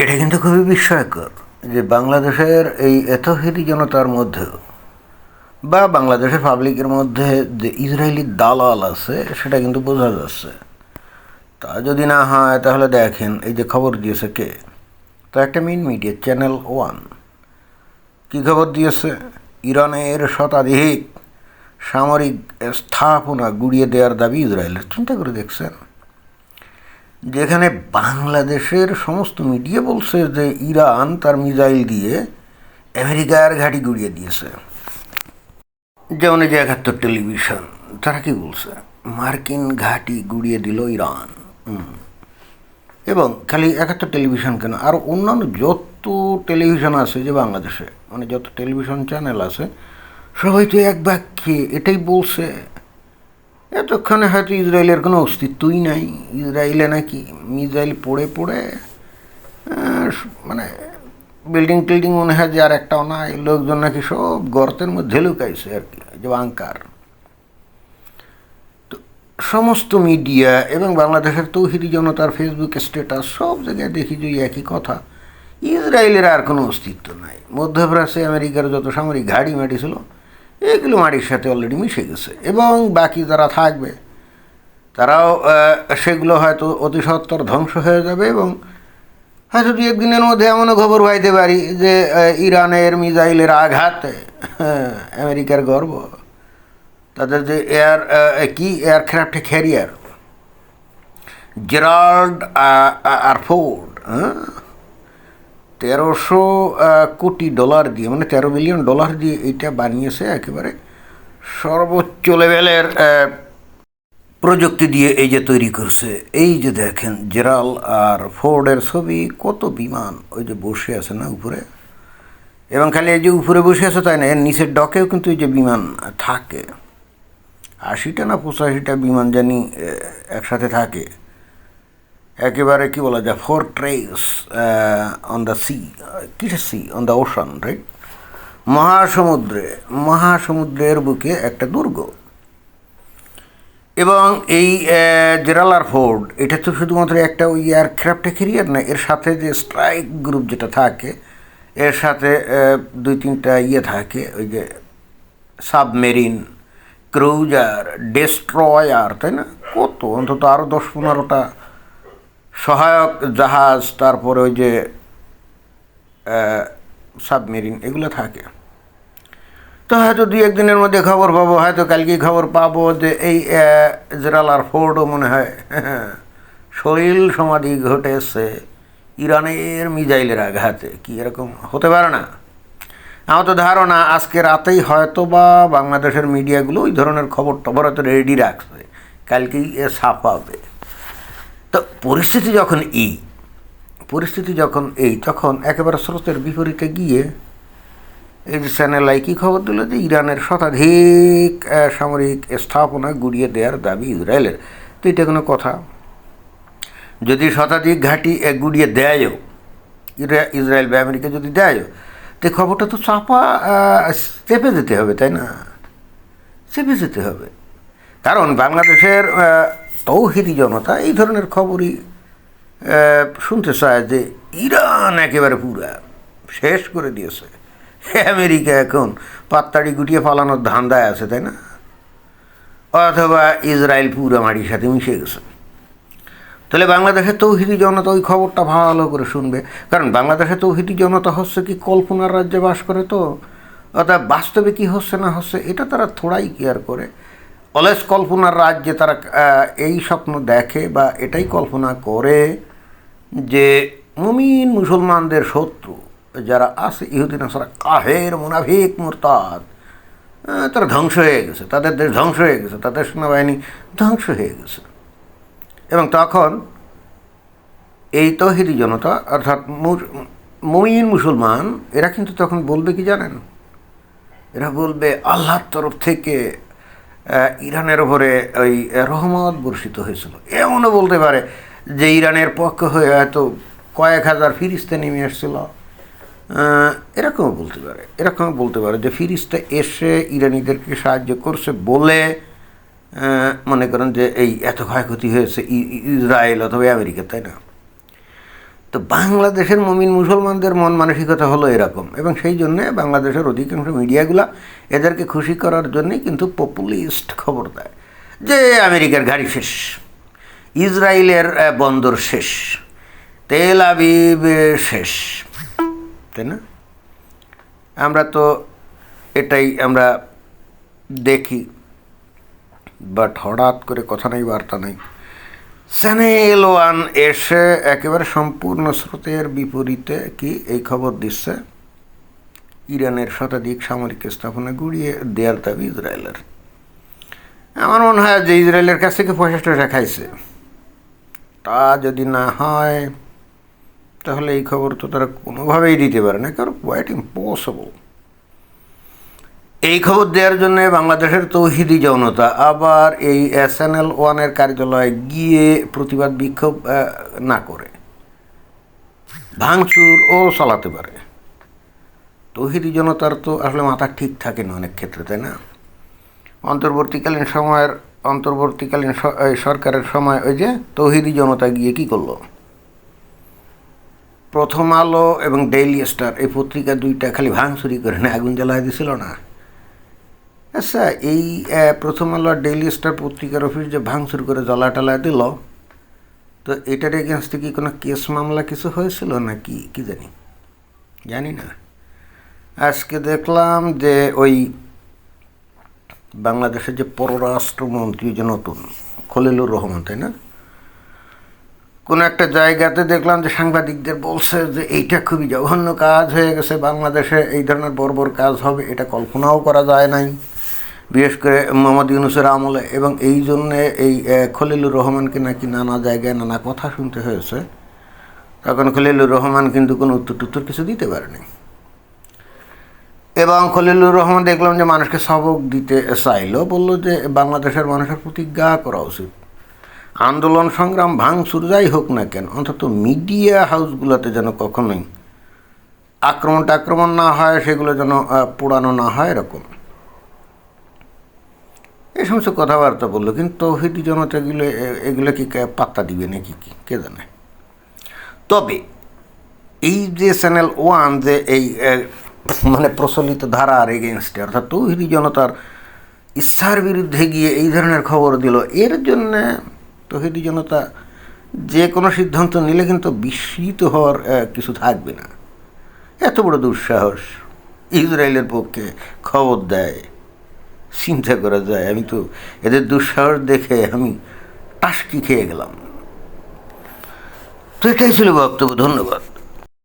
এটা কিন্তু খুবই বিস্ময়কর যে বাংলাদেশের এই এতহিদি জনতার মধ্যেও বা বাংলাদেশের পাবলিকের মধ্যে যে ইসরায়েলি দালাল আছে সেটা কিন্তু বোঝা যাচ্ছে। তা যদি না হয় তাহলে দেখেন এই যে খবর দিয়েছে কে, তো একটা মেইন মিডিয়া চ্যানেল ওয়ান কী খবর দিয়েছে, ইরানের শতাধিক সামরিক স্থাপনা গুড়িয়ে দেওয়ার দাবি ইসরায়েলের। চিন্তা করে দেখছেন, যেখানে বাংলাদেশের সমস্ত মিডিয়া বলছে যে ইরান তার মিসাইল দিয়ে আমেরিকার ঘাঁটি গুড়িয়ে দিয়েছে। যেমন এই যে ৭১ টেলিভিশন, তারা কি বলছে, মার্কিন ঘাঁটি গুড়িয়ে দিল ইরান। এবং খালি ৭১ টেলিভিশন কেন, আর অন্যান্য যত টেলিভিশন আছে যে বাংলাদেশে, মানে যত টেলিভিশন চ্যানেল আছে সবাই তো এক বাক্যে এটাই বলছে। এতক্ষণে হয়তো ইসরায়েলের কোনো অস্তিত্বই নাই, ইসরায়েলে নাকি মিসাইল পড়ে পড়ে মানে বিল্ডিং টিল্ডিং মনে হয় যে আর একটাও নাই, লোকজন নাকি সব গর্তের মধ্যে লুকাইছে আর কি, যে বাংকার। তো সমস্ত মিডিয়া এবং বাংলাদেশের তৌহিদি জনতার ফেসবুক স্ট্যাটাস সব জায়গায় দেখি যে একই কথা, ইসরায়েলের আর কোনো অস্তিত্ব নাই। মধ্যপ্রাচ্যে আমেরিকার যত সামরিক ঘাড়ি মাটি ছিল এগুলো মাটির সাথে অলরেডি মিশে গেছে, এবং বাকি যারা থাকবে তারাও সেগুলো হয়তো অতি সত্বর ধ্বংস হয়ে যাবে। এবং হয়তো দু একদিনের মধ্যে এমনও খবর পাইতে পারি যে ইরানের মিসাইলের আঘাতে আমেরিকার গর্ব, তাদের যে aircraft carrier Gerald R Ford, ১৩০০ crore dollar দিয়ে, মানে $13 বিলিয়ন দিয়ে এইটা বানিয়েছে। একেবারে সর্বোচ্চ লেভেলের প্রযুক্তি দিয়ে এই যে তৈরি করছে। এই যে দেখেন জেরাল আর ফোর্ডের ছবি, কত বিমান ওই যে বসে আছে না উপরে, এবং খালি এই যে উপরে বসে আছে তাই না, এর নিচের ডকেও কিন্তু এই যে বিমান থাকে, ৮০টা না ৮৫টা বিমান জানি একসাথে থাকে। একেবারে কি বলা যায়, ফোর্ট্রেস অন দ্য সি, কিসের sea, on the ocean, right, মহাসমুদ্রের বুকে একটা দুর্গ। এবং এই জেরাল আর ফোর্ড এটা তো শুধুমাত্র একটা ওই এয়ারক্রাফট ক্যারিয়ার না, এর সাথে যে স্ট্রাইক গ্রুপ যেটা থাকে, এর সাথে ২-৩টা থাকে, ওই যে সাবমেরিন, ক্রুজার, ডেস্ট্রয়ার, তাই না, কত অন্তত আরও ১০-১৫টা সহায়ক জাহাজ, তারপরে ওই যে সাবমেরিন, এগুলো থাকে। তো হয়তো দু একদিনের মধ্যে খবর পাবো, হয়তো কালকেই খবর পাবো যে এই জেরাল আর ফোর্ডও মনে হয় শরীর সমাধি ঘটেছে ইরানের মিসাইলের আঘাতে। কি এরকম হতে পারে না? আমার তো ধারণা আজকে রাতেই হয়তো বা বাংলাদেশের মিডিয়াগুলো ওই ধরনের খবর টবর হয়তো রেডি রাখছে, কালকেই ছাপাবে। তো পরিস্থিতি যখন তখন একেবারে স্রোতের বিপরীতে গিয়ে এই যে চ্যানেল কি খবর দিল যে ইরানের শতাধিক সামরিক স্থাপনা গুড়িয়ে দেওয়ার দাবি ইসরায়েলের। তো এটা কোনো কথা? যদি শতাধিক ঘাঁটি গুড়িয়ে দেয়ও ইসরায়েল বা আমেরিকা যদি দেয়ও, তো খবরটা তো চেপে যেতে হবে, তাই না? চেপে যেতে হবে, কারণ বাংলাদেশের তৌহিদি জনতা এই ধরনের খবরই শুনতে চায় যে ইরান একেবারে পুরা শেষ করে দিয়েছে, আমেরিকা এখন পাত্তাড়ি গুটিয়ে পালানোর ধান্দায় আছে, তাই না? অথবা ইসরায়েল পুরো মাটির সাথে মিশে গেছে। তাহলে বাংলাদেশের তৌহিদি জনতা ওই খবরটা ভালো করে শুনবে, কারণ বাংলাদেশের তৌহিদি জনতা হচ্ছে কি কল্পনার রাজ্যে বাস করে, তো অর্থাৎ বাস্তবে কি হচ্ছে না হচ্ছে এটা তারা থোড়াই কেয়ার করে। অলওয়েজ কল্পনার রাজ্যে তারা এই স্বপ্ন দেখে বা এটাই কল্পনা করে যে মুমিন মুসলমানদের শত্রু যারা আছে, ইহুদি নাসারা, কাফের, মুনাফিক, মুরতাদ, তারা ধ্বংস হয়ে গেছে, তাদের দেশ ধ্বংস হয়ে গেছে, তাদের সেনাবাহিনী ধ্বংস হয়ে গেছে। এবং তখন এই তৌহিদি জনতা অর্থাৎ মুমিন মুসলমান এরা কিন্তু তখন বলবে কি জানেন, এরা বলবে আল্লাহর তরফ থেকে ইরানের ওপরে ওই রহমত বর্ষিত হয়েছিল। এমনও বলতে পারে যে ইরানের পক্ষ হয়ে হয়তো কয়েক হাজার ফিরিস্তা নেমে এসেছিল, এরকমও বলতে পারে যে ফিরিস্তা এসে ইরানিদেরকে সাহায্য করছে বলে মনে করেন যে এই এত ক্ষয়ক্ষতি হয়েছে ইসরায়েল অথবা আমেরিকা, তাই না? তো বাংলাদেশের মুমিন মুসলমানদের মন মানসিকতা হলো এরকম, এবং সেই জন্যে বাংলাদেশের অধিকাংশ মিডিয়াগুলা এদেরকে খুশি করার জন্যই কিন্তু পপুলিস্ট খবর দেয় যে আমেরিকার গাড়ি শেষ, ইসরায়েলের বন্দর শেষ, তেল আবিব শেষ, তাই না? আমরা তো এটাই আমরা দেখি, বাট হঠাৎ করে কথা নেই বার্তা নেই। চ্যানেল ওয়ান এসে একেবারে সম্পূর্ণ স্রোতের বিপরীতে কি এই খবর দিচ্ছে, ইরানের শতাধিক সামরিক স্থাপনা গুড়িয়ে দেওয়ার দাবি ইসরায়েলের। আমার মনে হয় যে ইসরায়েলের কাছ থেকে পয়সা খাইছে। তা যদি না হয় তাহলে এই খবর তো তারা কোনোভাবেই দিতে পারে না, কারণ কোয়াইট ইম্পসিবল। এই খবর দেওয়ার জন্য বাংলাদেশের তৌহিদি জনতা আবার এই চ্যানেল ওয়ানের কার্যালয়ে গিয়ে প্রতিবাদ বিক্ষোভ না করে ভাঙচুরও চালাতে পারে। তৌহিদি জনতার তো আসলে মাথা ঠিক থাকে না অনেক ক্ষেত্রে, তাই না? অন্তর্বর্তীকালীন সরকারের সময় ওই যে তৌহিদি জনতা গিয়ে কি করলো, প্রথম আলো এবং ডেইলি স্টার এই পত্রিকা দুইটা খালি ভাঙচুরি করে না আগুন জ্বালায় দিছিল না? আচ্ছা, এই প্রথম আলো আর ডেইলি স্টার পত্রিকার অফিস যে ভাঙচুর করে জ্বালায় দিল, তো এটার এগেনস্টে কি কোনো কেস মামলা কিছু হয়েছিল না কি জানি না। আজকে দেখলাম যে ওই বাংলাদেশের যে পররাষ্ট্রমন্ত্রী যে নতুন খলিলুর রহমান, তাই না, কোনো একটা জায়গাতে দেখলাম যে সাংবাদিকদের বলছে যে এইটা খুবই জঘন্য কাজ হয়ে গেছে, বাংলাদেশে এই ধরনের বর্বর কাজ হবে এটা কল্পনাও করা যায় নাই, বিশেষ করে মোহাম্মদ ইউনূসের আমলে। এবং এই জন্যে এই খলিলুর রহমানকে নাকি নানা জায়গায় নানা কথা শুনতে হয়েছে। তখন খলিলুর রহমান কিন্তু কোনো উত্তর কিছু দিতে পারেনি, এবং খলিলুর রহমান দেখলাম যে মানুষকে সবক দিতে চাইল, বললো যে বাংলাদেশের মানুষের প্রতিজ্ঞা করা উচিত, আন্দোলন সংগ্রাম ভাঙচুর যাই হোক না কেন অন্তত মিডিয়া হাউসগুলোতে যেন কখনোই আক্রমণ না হয়, সেগুলো যেন পোড়ানো না হয়, এরকম এই সমস্ত কথাবার্তা বললো। কিন্তু তৌহিদি জনতাগুলো এগুলো কি পাত্তা দিবে নাকি কে জানে। তবে এই যে চ্যানেল ওয়ান যে এই মানে প্রচলিত ধারার এগেনস্টে অর্থাৎ তৌহিদি জনতার ইচ্ছার বিরুদ্ধে গিয়ে এই ধরনের খবর দিল, এর জন্যে তৌহিদি জনতা যে কোনো সিদ্ধান্ত নিলে কিন্তু বিস্মিত হওয়ার কিছু থাকবে না। এত বড় দুঃসাহস ইসরায়েলের পক্ষে খবর দেয়, চিন্তা করা যায়। আমি তো এদের দুঃসাহস দেখে আমি টাসকি খেয়ে গেলাম। তো এটাই ছিল বক্তব্য। ধন্যবাদ।